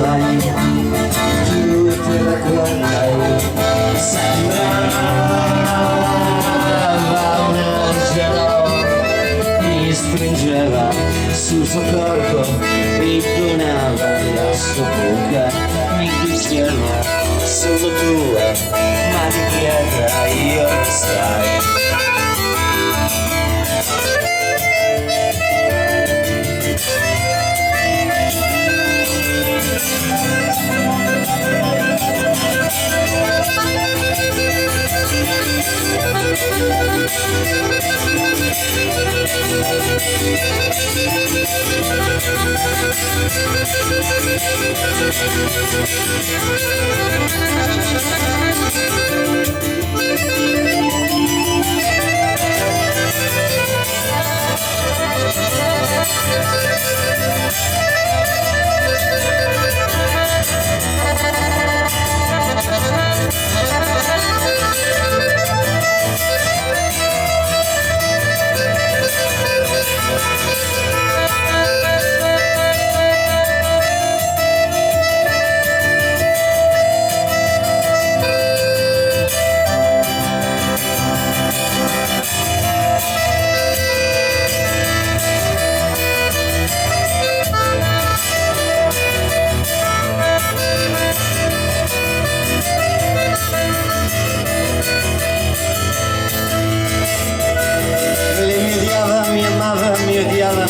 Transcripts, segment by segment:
sai, tu te la guardai, sembrava un angelo, mi stringeva sul suo corpo, mi donava la sua bocca, mi diceva sono tua, ma di pietra io lo sai.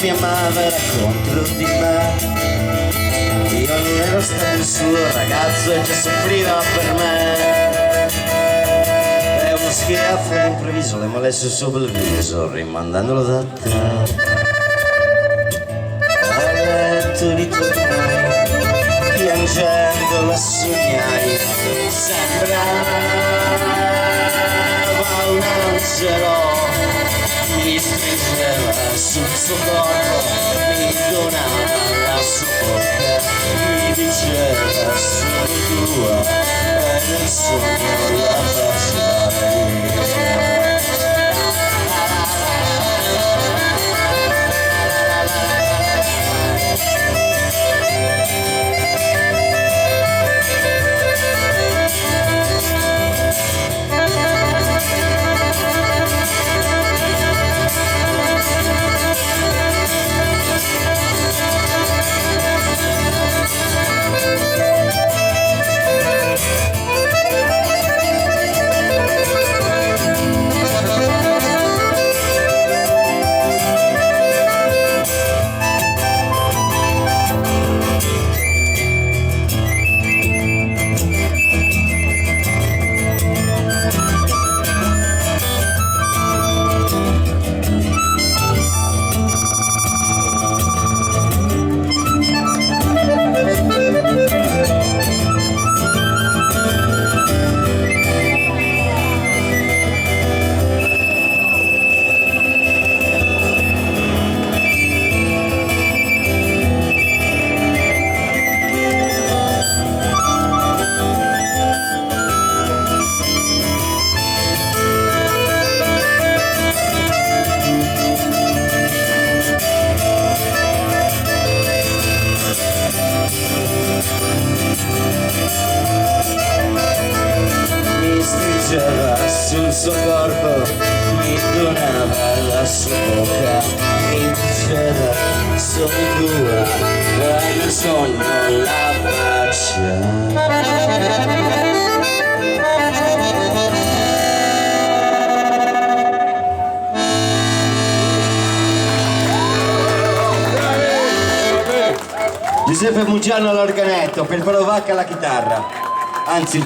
Mi amava, era contro di me. Io non ero stato il suo ragazzo e già soffriva per me. E uno schiaffo all'improvviso le molesse il suo bel viso, rimandandolo da te. A letto ritornai, piangendo la sognai. Sembrava un angelo, mi stringeva sul suo corpo, mi donava la sua bocca, mi diceva sono tua e nel sogno la baciai. Sul suo corpo mi donava la sua bocca, mi diceva sono tua e nel sogno la baciai. Giuseppe Mugiano all'organetto, Pelpalo Vacca alla chitarra, anzi il